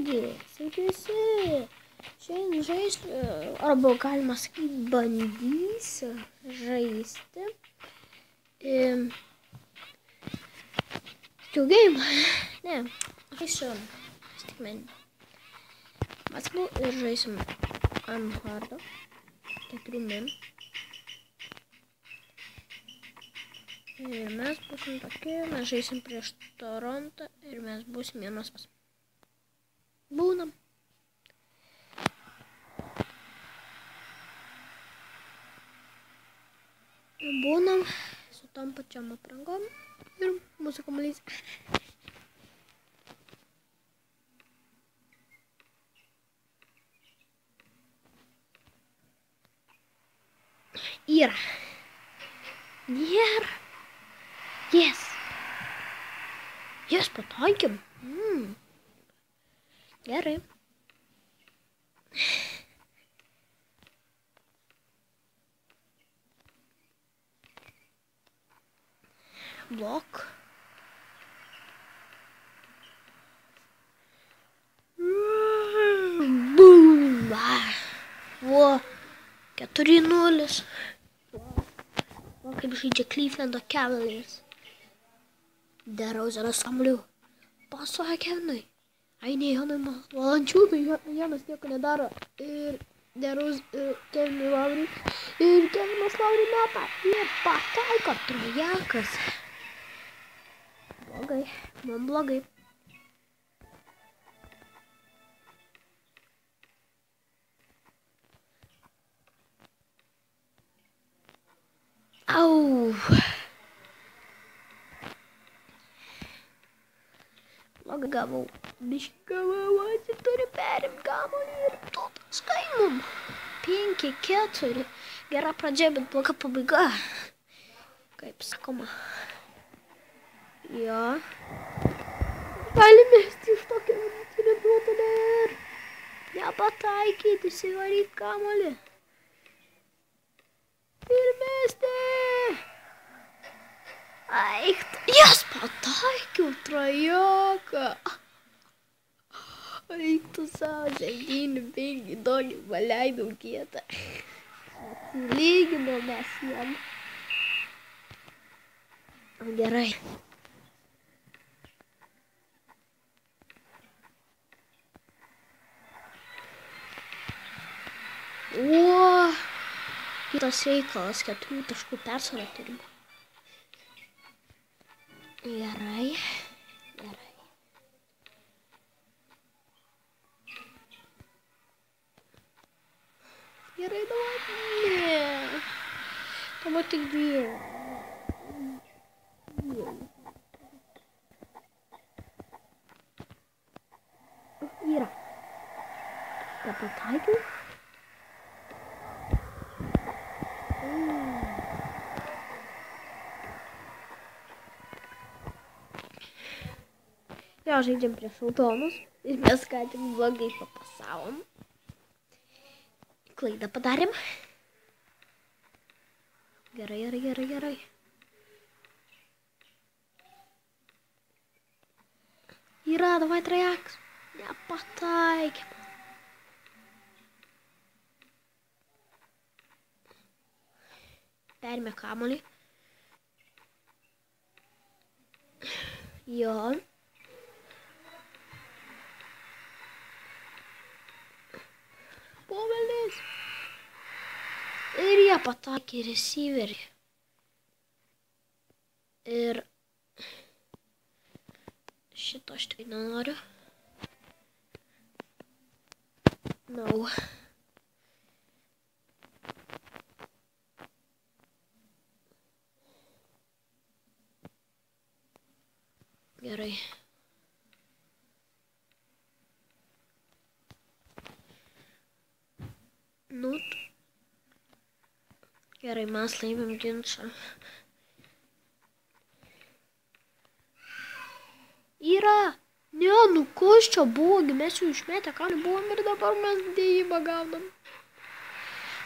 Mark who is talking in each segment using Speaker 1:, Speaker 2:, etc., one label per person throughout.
Speaker 1: Taigi, sveiki. Šiandien žaisiu, arba galima sakyti, bandysiu žaisti. Skill game. Ne, žaisiu stikmenį. Basketball ir žaisim ant hardo. 4 min. Ir mes būsim tokie, mes žaisim prieš Torontą ir mes būsim vienas pas. Būnam. Būnam su tom pačiom aprangom ir mūsų kamuolys. Yra. Nėra. Yes. Yes, pataikėm. Gerai. Blok. Boom. Vo. 4-0. O kaip žaidžia Cleveland Cavaliers. DeRozanas kamuoliu. Pasuoja Kevinui. Ainė Jonui Valančiūnui. Jonas nieko nedaro. Ir Kevinui Lauriui. Ir Kevinas Lauriui meta. Ir pataiko trojakas. Blogai. Man blogai. Au. Blogai gavau. Biškavau, turi perimt kamuolį ir tu taskai mum. 5-4. Gera pradžia, bet bloga pabaiga. Kaip sakoma. Jo. Gali mesti iš tokio vidutinio nuotolio ir nepataikyti, įsivaryt kamuolį. Ir mesti. Aikt. Jas pataikiau trojaką. Eiktų savo 7-5 dolį paleidau kietą. Atsilyginau mes jam. Gerai. O, kitas reikalas, 4 taškų persvarą turim. Gerai. Gerai. Gerai, davai. Ne. Tavo tik bijau. Yra. Nepataikiau. Jo, žaidžiam prieš Autonus ir mes ką tik blogai papasavom. Klaidą padarėm. Gerai. Yra, davai trajaks. Nepataikėm. Perėmė kamuolį. Jo. Povelis. Ir jie pataikė receiverį. Ir šito aš tikrai nenoriu. No. Gerai. Nut. Gerai, mes laimėm ginčą. Yra. Ne, nu kas čia buvo, mes jau išmetę kalį buvom ir dabar mes dėjimą gaunam.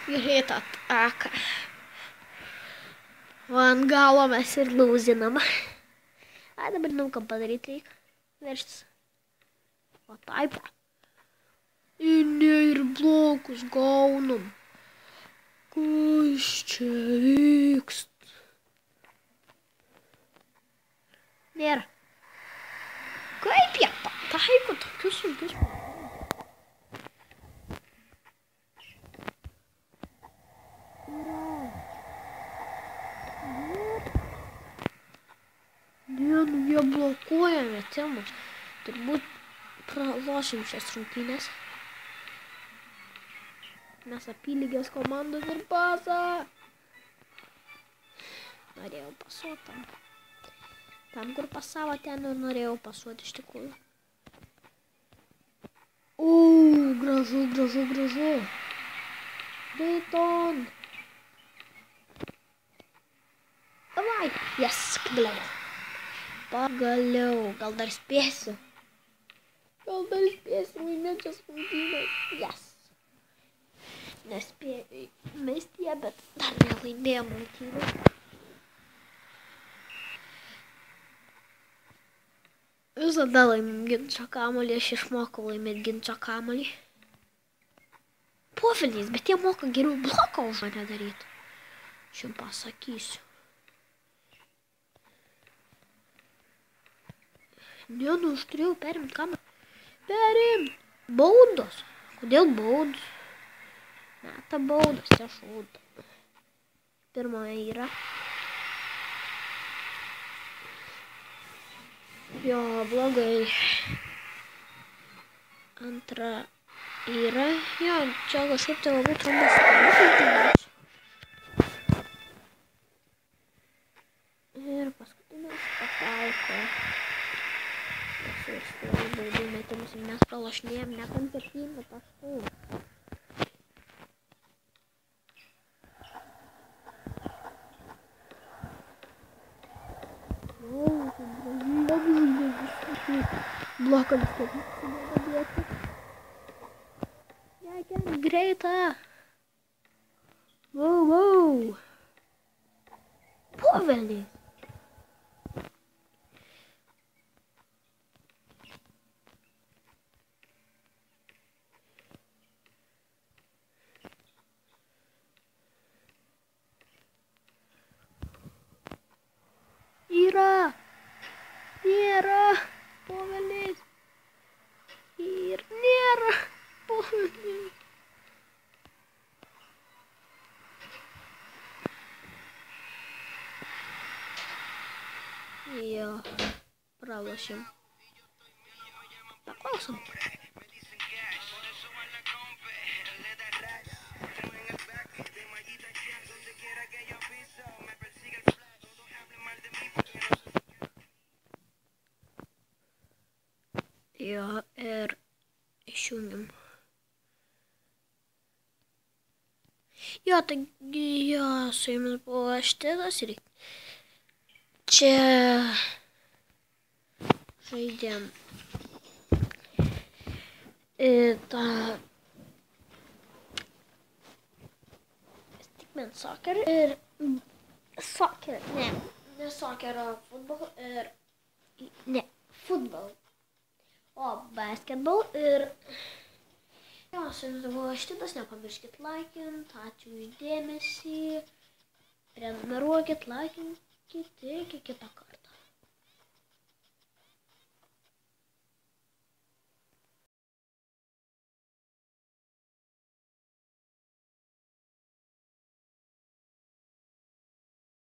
Speaker 1: Gerai, tą ataką. O ant galo mes ir lūzinam. Ai, dabar žinau, ką padaryti reikia. Verštis. O taip. Ir blokus gaunam. Kas čia vykst? Nėra. Kaip jie pataiko tokius sunkius? Ne, nu jie blokuoja metimus. Turbūt pralošim šias rungtynės. Mes apylygės komandos ir pasą. Norėjau pasuoti. Tam, kur pasavo, ten ir norėjau pasuoti iš tikrųjų. Gražu, gražu, gražu. Dayton. Davai. Yes, pagaliau. Gal dar spėsiu. Laimėt šias rungtynės. Yes. Nespėjau mesti ją, bet dar nelaimėjom rungtynių. Visada laimim ginčio kamuolį, aš išmokau laimėti ginčio kamuolį. Povilnis, bet jie moka geriau bloką už mane daryti. Aš jums pasakysiu. Ne, nu aš turėjau perimt kamuolį. Perimt! Baudos. Kodėl baudos? Meta baudas, čia šūda. Pirmoje yra. Jo, blogai. Antra yra. Jo, čia kažkaip tai labai trumpas. Ir paskutinis pataiko. Pasiūrėjau baudų metimus ir mes pralošinėjom nekam 7 taškų. Bloką vis tiek nepadėti. Jeikin greitą. Wow. Povilnis. Nėra. Povilnis. Ir nėra. Povilnis. Jo, pralošėm. Paklausom. Jo, ir išjungiam. Jo, taigi, jo, su jumis buvo Štitas ir čia žaidėm tą Stickman Soccer ir Soccer, ne Soccer, o futbol ir ne, futbol. O basketball ir jo, su jumis buvo Štitas, nepamirškit laikint, ačiū už dėmesį, prenumeruokit, laikinkit, iki kito karto.